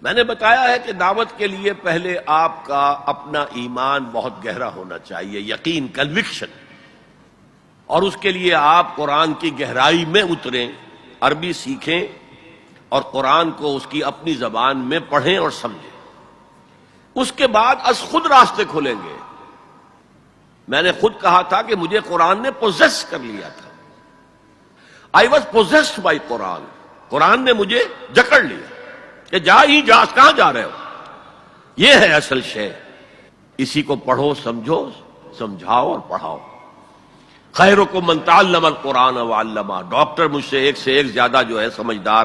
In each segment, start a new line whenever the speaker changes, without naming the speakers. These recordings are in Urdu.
میں نے بتایا ہے کہ دعوت کے لیے پہلے آپ کا اپنا ایمان بہت گہرا ہونا چاہیے، یقین، کنوکشن، اور اس کے لیے آپ قرآن کی گہرائی میں اتریں، عربی سیکھیں اور قرآن کو اس کی اپنی زبان میں پڑھیں اور سمجھیں۔ اس کے بعد از خود راستے کھلیں گے۔ میں نے خود کہا تھا کہ مجھے قرآن نے پوزیس کر لیا تھا۔ آئی واز پوزیسڈ بائی قرآن۔ قرآن نے مجھے جکڑ لیا کہ جا ہی جا، کہاں جا رہے ہو؟ یہ ہے اصل شے۔ اسی کو پڑھو، سمجھو، سمجھاؤ اور پڑھاؤ۔ خیرکم من تعلم القرآن وعلمہ۔ ڈاکٹر مجھ سے ایک زیادہ جو ہے سمجھدار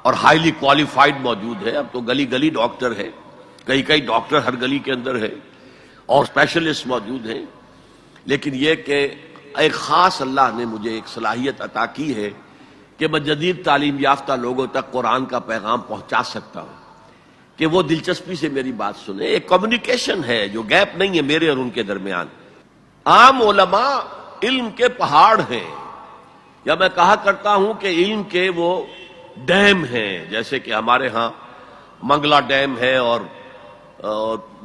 اور ہائیلی کوالیفائڈ موجود ہے۔ اب تو گلی گلی ڈاکٹر ہے، کئی ڈاکٹر ہر گلی کے اندر ہے، اور اسپیشلسٹ موجود ہیں۔ لیکن یہ کہ ایک خاص اللہ نے مجھے ایک صلاحیت عطا کی ہے کہ میں جدید تعلیم یافتہ لوگوں تک قرآن کا پیغام پہنچا سکتا ہوں، کہ وہ دلچسپی سے میری بات سنیں۔ ایک کمیونیکیشن ہے جو گیپ نہیں ہے میرے اور ان کے درمیان۔ عام علماء علم کے پہاڑ ہیں، یا میں کہا کرتا ہوں کہ علم کے وہ ڈیم ہیں، جیسے کہ ہمارے ہاں منگلا ڈیم ہے اور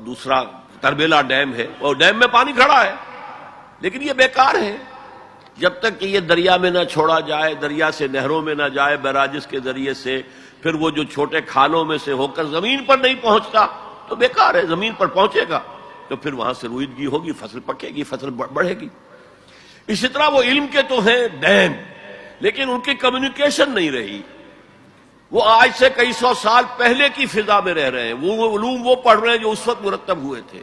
دوسرا تربیلا ڈیم ہے، اور ڈیم میں پانی کھڑا ہے لیکن یہ بیکار ہے جب تک کہ یہ دریا میں نہ چھوڑا جائے، دریا سے نہروں میں نہ جائے بیراجز کے ذریعے سے، پھر وہ جو چھوٹے کھانوں میں سے ہو کر زمین پر نہیں پہنچتا تو بیکار ہے۔ زمین پر پہنچے گا تو پھر وہاں سے رویدگی ہوگی، فصل پکے گی، فصل بڑھے گی۔ اسی طرح وہ علم کے تو ہیں ڈیم، لیکن ان کی کمیونیکیشن نہیں رہی۔ وہ آج سے کئی سو سال پہلے کی فضا میں رہ رہے ہیں، وہ علوم وہ پڑھ رہے ہیں جو اس وقت مرتب ہوئے تھے،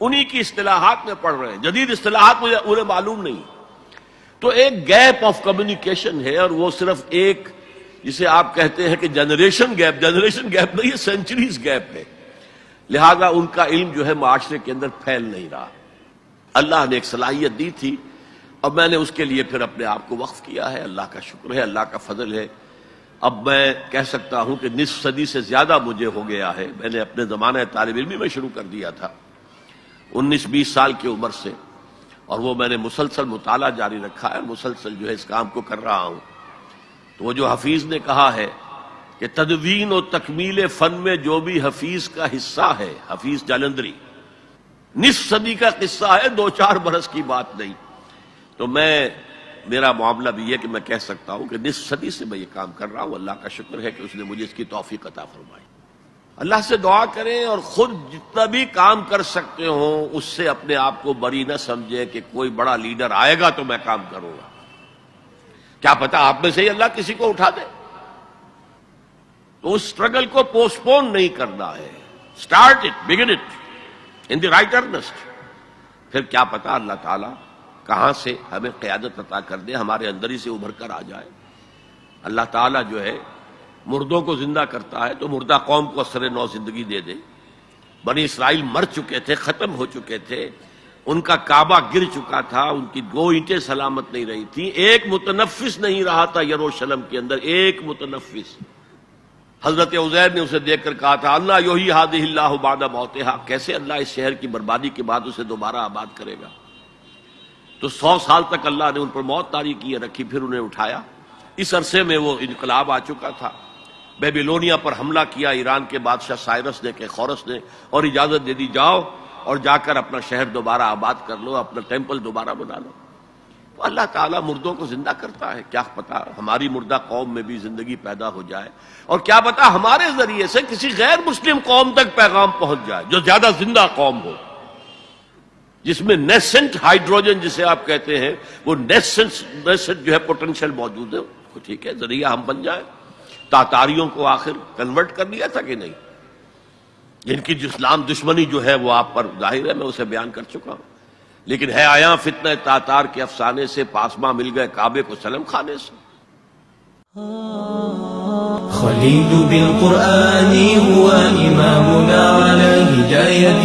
انہی کی اصطلاحات میں پڑھ رہے ہیں، جدید اصطلاحات مجھے انہیں معلوم نہیں۔ تو ایک گیپ آف کمیونیکیشن ہے، اور وہ صرف ایک، جسے آپ کہتے ہیں کہ جنریشن گیپ نہیں ہے، سینچریز گیپ ہے۔ لہذا ان کا علم جو ہے معاشرے کے اندر پھیل نہیں رہا۔ اللہ نے ایک صلاحیت دی تھی اور میں نے اس کے لیے پھر اپنے آپ کو وقف کیا ہے۔ اللہ کا شکر ہے، اللہ کا فضل ہے۔ اب میں کہہ سکتا ہوں کہ نصف صدی سے زیادہ مجھے ہو گیا ہے۔ میں نے اپنے زمانہ طالب علمی میں شروع کر دیا تھا 19-20 سال کی عمر سے، اور وہ میں نے مسلسل مطالعہ جاری رکھا ہے، مسلسل جو ہے اس کام کو کر رہا ہوں۔ تو وہ جو حفیظ نے کہا ہے کہ تدوین و تکمیل فن میں جو بھی حفیظ کا حصہ ہے، حفیظ جالندری، نصف صدی کا قصہ ہے، 2-4 برس کی بات نہیں۔ تو میرا معاملہ بھی یہ کہ میں کہہ سکتا ہوں کہ نصف صدی سے میں یہ کام کر رہا ہوں۔ اللہ کا شکر ہے کہ اس نے مجھے اس کی توفیق عطا فرمائی۔ اللہ سے دعا کریں اور خود جتنا بھی کام کر سکتے ہوں اس سے اپنے آپ کو بری نہ سمجھے کہ کوئی بڑا لیڈر آئے گا تو میں کام کروں گا۔ کیا پتا آپ میں سے ہی اللہ کسی کو اٹھا دے۔ تو اس سٹرگل کو پوسٹ پون نہیں کرنا ہے، start it, begin it in the right earnest. پھر کیا پتا اللہ تعالیٰ کہاں سے ہمیں قیادت عطا کر دے، ہمارے اندر ہی سے ابھر کر آ جائے۔ اللہ تعالیٰ جو ہے مردوں کو زندہ کرتا ہے تو مردہ قوم کو اثر نو زندگی دے دے۔ بنی اسرائیل مر چکے تھے، ختم ہو چکے تھے، ان کا کعبہ گر چکا تھا، ان کی 2 اینٹیں سلامت نہیں رہی تھی، ایک متنفس نہیں رہا تھا یروشلم کے اندر، ایک متنفس۔ حضرت عزیر نے اسے دیکھ کر کہا تھا اللہ یحیی ہذہ اللہ بعد موتہا، کیسے اللہ اس شہر کی بربادی کے بعد اسے دوبارہ آباد کرے گا؟ تو 100 سال تک اللہ نے ان پر موت طاری کیے رکھی، پھر انہیں اٹھایا۔ اس عرصے میں وہ انقلاب آ چکا تھا، بیبیلونیا پر حملہ کیا ایران کے بادشاہ سائرس نے، کہ خورس نے، اور اجازت دے دی جاؤ اور جا کر اپنا شہر دوبارہ آباد کر لو، اپنا ٹیمپل دوبارہ بنا لو۔ تو اللہ تعالیٰ مردوں کو زندہ کرتا ہے۔ کیا پتا ہماری مردہ قوم میں بھی زندگی پیدا ہو جائے، اور کیا پتا ہمارے ذریعے سے کسی غیر مسلم قوم تک پیغام پہنچ جائے جو زیادہ زندہ قوم ہو، جس میں نیسنٹ ہائیڈروجن جسے آپ کہتے ہیں، وہ نیسنٹ جو ہے پوٹینشیل موجود ہے۔ ٹھیک ہے، ذریعہ ہم بن جائیں۔ تاتاریوں کو آخر کنورٹ کر دیا تھا کہ نہیں؟ جن کی اسلام دشمنی جو ہے وہ آپ پر ظاہر ہے، میں اسے بیان کر چکا ہوں۔ لیکن ہے آیا فتنہ تاتار کے افسانے سے، پاسما مل گئے کعبے کو سلم کھانے سے۔
خليل بالقرآن هو إمامنا على هداية